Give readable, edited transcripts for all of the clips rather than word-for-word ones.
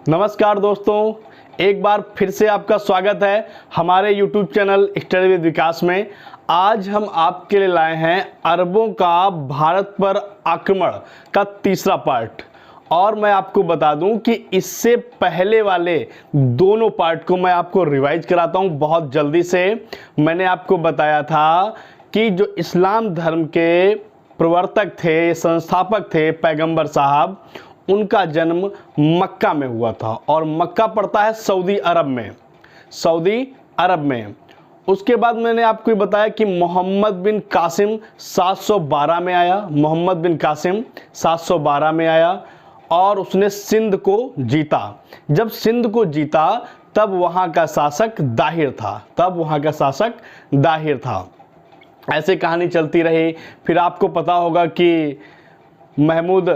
नमस्कार दोस्तों, एक बार फिर से आपका स्वागत है हमारे YouTube चैनल स्टडी विद विकास में। आज हम आपके लिए लाए हैं अरबों का भारत पर आक्रमण का तीसरा पार्ट। और मैं आपको बता दूं कि इससे पहले वाले दोनों पार्ट को मैं आपको रिवाइज कराता हूं बहुत जल्दी से। मैंने आपको बताया था कि जो इस्लाम धर्म के प्रवर्तक थे, संस्थापक थे पैगंबर साहब, उनका जन्म मक्का में हुआ था और मक्का पड़ता है सऊदी अरब में। उसके बाद मैंने आपको ये बताया कि मोहम्मद बिन कासिम 712 में आया। मोहम्मद बिन कासिम 712 में आया और उसने सिंध को जीता। जब सिंध को जीता तब वहाँ का शासक दाहिर था। ऐसे कहानी चलती रही। फिर आपको पता होगा कि महमूद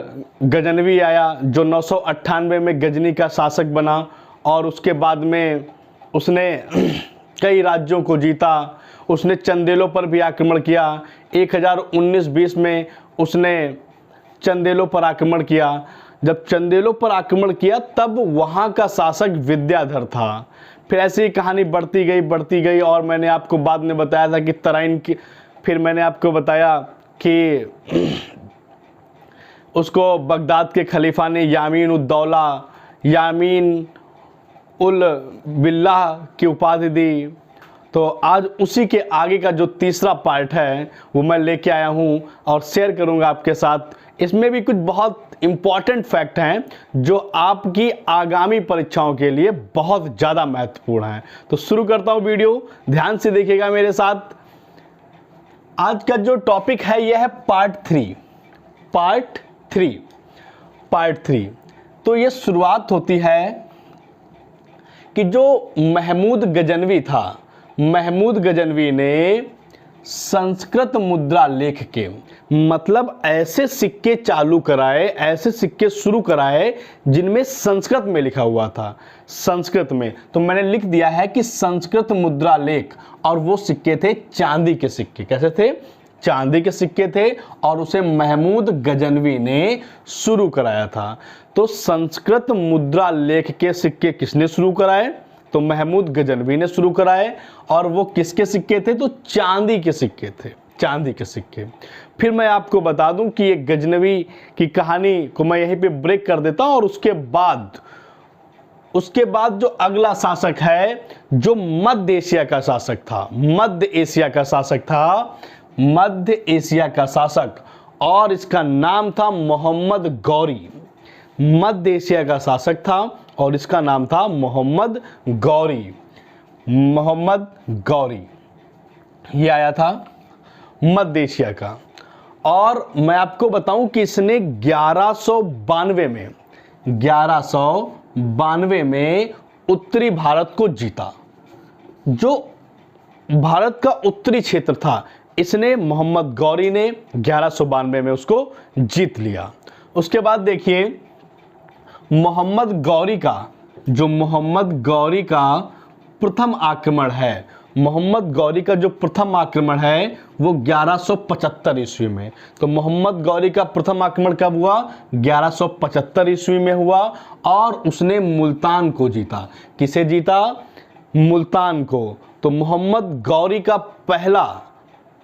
गजनवी आया जो 998 में गजनी का शासक बना और उसके बाद में उसने कई राज्यों को जीता। उसने चंदेलों पर भी आक्रमण किया। 1019-20 में उसने चंदेलों पर आक्रमण किया। जब चंदेलों पर आक्रमण किया तब वहाँ का शासक विद्याधर था। फिर ऐसी ही कहानी बढ़ती गई और मैंने आपको बाद में बताया था कि तराइन की, फिर मैंने आपको बताया कि उसको बगदाद के खलीफा ने यामीन उल बिल्लाह की उपाधि दी। तो आज उसी के आगे का जो तीसरा पार्ट है वो मैं लेके आया हूँ और शेयर करूँगा आपके साथ। इसमें भी कुछ बहुत इम्पॉर्टेंट फैक्ट हैं जो आपकी आगामी परीक्षाओं के लिए बहुत ज़्यादा महत्वपूर्ण हैं। तो शुरू करता हूँ वीडियो, ध्यान से देखिएगा मेरे साथ। आज का जो टॉपिक है यह है पार्ट थ्री। तो ये शुरुआत होती है कि जो महमूद गजनवी ने संस्कृत मुद्रा लेख के, मतलब ऐसे सिक्के चालू कराए, ऐसे सिक्के शुरू कराए जिनमें संस्कृत में लिखा हुआ था। संस्कृत में तो मैंने लिख दिया है कि संस्कृत मुद्रा लेख, और वो सिक्के थे चांदी के सिक्के। कैसे थे? चांदी के सिक्के थे और उसे महमूद गजनवी ने शुरू कराया था। तो संस्कृत मुद्रा लेख के सिक्के किसने शुरू कराए? तो महमूद गजनवी ने शुरू कराए। और वो किसके सिक्के थे? तो चांदी के सिक्के थे, चांदी के सिक्के। फिर मैं आपको बता दूं कि ये गजनवी की कहानी को मैं यहीं पे ब्रेक कर देता हूं और उसके बाद जो अगला शासक है जो मध्य एशिया का शासक, और इसका नाम था मोहम्मद गौरी। मध्य एशिया का शासक था और इसका नाम था मोहम्मद गौरी। ये आया था मध्य एशिया का। और मैं आपको बताऊं कि इसने 1192 में उत्तरी भारत को जीता। जो भारत का उत्तरी क्षेत्र था, इसने मोहम्मद गौरी ने 1192 में उसको जीत लिया। उसके बाद देखिए मोहम्मद गौरी का प्रथम आक्रमण है। मोहम्मद गौरी का जो प्रथम आक्रमण है वो 1175 ईस्वी में। तो मोहम्मद गौरी का प्रथम आक्रमण कब हुआ? 1175 ईस्वी में हुआ और उसने मुल्तान को जीता। किसे जीता? मुल्तान को। तो मोहम्मद गौरी का पहला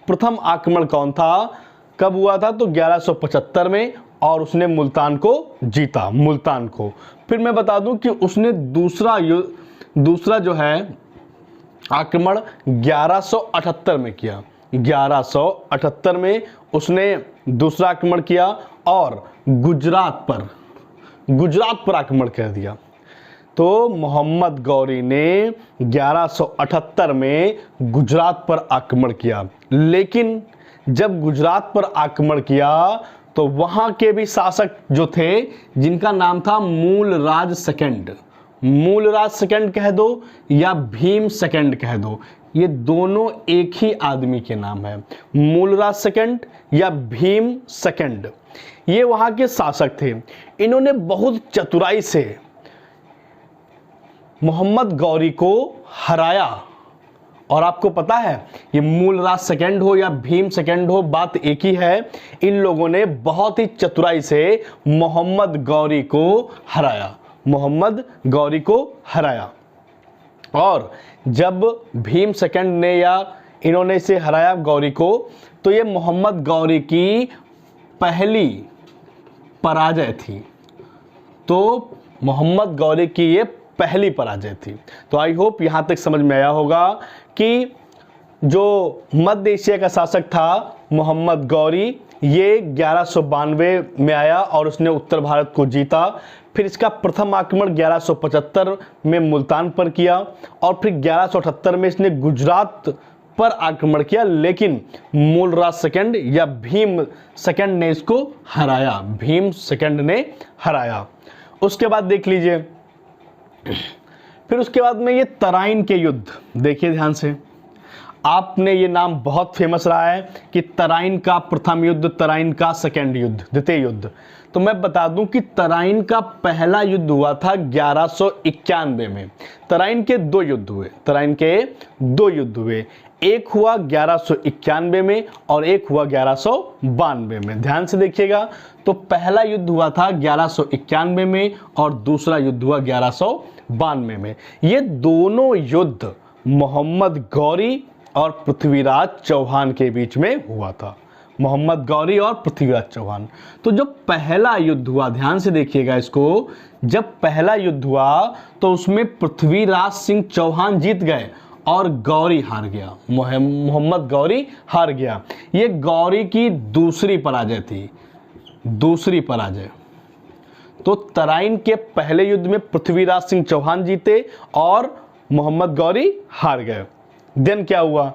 प्रथम आक्रमण कौन था, कब हुआ था? तो 1175 में, और उसने मुल्तान को जीता, मुल्तान को। फिर मैं बता दूं कि उसने दूसरा जो है आक्रमण 1178 में किया। 1178 में उसने दूसरा आक्रमण किया और गुजरात पर आक्रमण कर दिया। तो मोहम्मद गौरी ने 1178 में गुजरात पर आक्रमण किया। लेकिन जब गुजरात पर आक्रमण किया तो वहां के भी शासक जो थे, जिनका नाम था मूलराज सेकंड कह दो या भीम सेकंड कह दो, ये दोनों एक ही आदमी के नाम है। मूलराज सेकंड या भीम सेकंड, ये वहां के शासक थे। इन्होंने बहुत चतुराई से मोहम्मद गौरी को हराया। और आपको पता है ये मूलराज सेकंड हो या भीम सेकंड हो, बात एक ही है। इन लोगों ने बहुत ही चतुराई से मोहम्मद गौरी को हराया। मोहम्मद गौरी को हराया। और जब भीम सेकंड ने या इन्होंने इसे हराया गौरी को, तो ये मोहम्मद गौरी की पहली पराजय थी। तो मोहम्मद गौरी की ये पहली पराजय थी। तो आई होप यहाँ तक समझ में आया होगा कि जो मध्य एशिया का शासक था मोहम्मद गौरी, ये 1192 में आया और उसने उत्तर भारत को जीता। फिर इसका प्रथम आक्रमण 1175 में मुल्तान पर किया और फिर 1178 में इसने गुजरात पर आक्रमण किया, लेकिन मूलराज सेकंड या भीम सेकंड ने इसको हराया। भीम सेकंड ने हराया। उसके बाद देख लीजिए, फिर उसके बाद में ये तराइन के युद्ध, देखिए ध्यान से, आपने ये नाम बहुत फेमस रहा है कि तराइन का प्रथम युद्ध, तराइन का सेकंड युद्ध, द्वितीय युद्ध। तो मैं बता दूं कि तराइन का पहला युद्ध हुआ था 1191 में। तराइन के दो युद्ध हुए, तराइन के दो युद्ध हुए, एक हुआ 1191 में और एक हुआ 1192 में। ध्यान से देखिएगा, तो पहला युद्ध हुआ था 1191 में और दूसरा युद्ध हुआ 1192 में। ये दोनों युद्ध मोहम्मद गौरी और पृथ्वीराज चौहान के बीच में हुआ था। मोहम्मद गौरी और पृथ्वीराज चौहान। तो जो पहला युद्ध हुआ, ध्यान से देखिएगा इसको, जब पहला युद्ध हुआ तो उसमें पृथ्वीराज सिंह चौहान जीत गए और गौरी हार गया, मोहम्मद गौरी हार गया। ये गौरी की दूसरी पराजय थी, दूसरी पराजय। तो तराइन के पहले युद्ध में पृथ्वीराज सिंह चौहान जीते और मोहम्मद गौरी हार गए। देन क्या हुआ,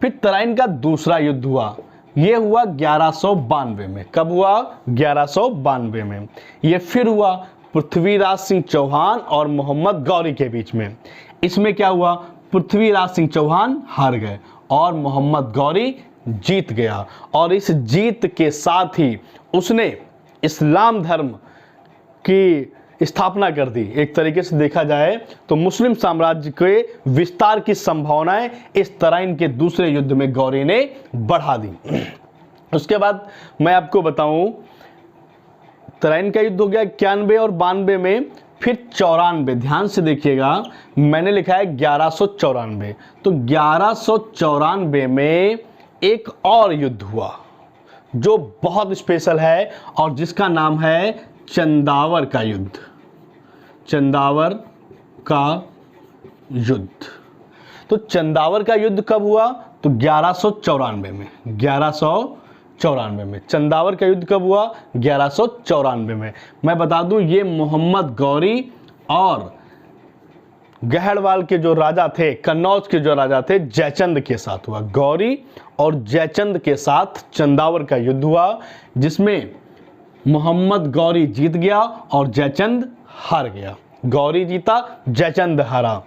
फिर तराइन का दूसरा युद्ध हुआ, ये हुआ 1192 में। कब हुआ? 1192 में। ये फिर हुआ पृथ्वीराज सिंह चौहान और मोहम्मद गौरी के बीच में। इसमें क्या हुआ, पृथ्वीराज सिंह चौहान हार गए और मोहम्मद गौरी जीत गया। और इस जीत के साथ ही उसने इस्लाम धर्म की स्थापना कर दी। एक तरीके से देखा जाए तो मुस्लिम साम्राज्य के विस्तार की संभावनाएं इस तराइन के दूसरे युद्ध में गौरी ने बढ़ा दी। उसके बाद मैं आपको बताऊं, तराइन का युद्ध हो गया 91 और 92 में, फिर 94, ध्यान से देखिएगा, मैंने लिखा है 1194। तो 1194 में एक और युद्ध हुआ जो बहुत स्पेशल है और जिसका नाम है चंदावर का युद्ध। चंदावर का युद्ध। तो चंदावर का युद्ध कब हुआ? तो 1194 में। 1194 में चंदावर का युद्ध कब हुआ? 1194 में। मैं बता दूं, ये मोहम्मद गौरी और गहड़वाल के जो राजा थे, कन्नौज के जो राजा थे, जयचंद के साथ हुआ। गौरी और जयचंद के साथ चंदावर का युद्ध हुआ, जिसमें मोहम्मद गौरी जीत गया और जयचंद हार गया। गौरी जीता, जयचंद हारा।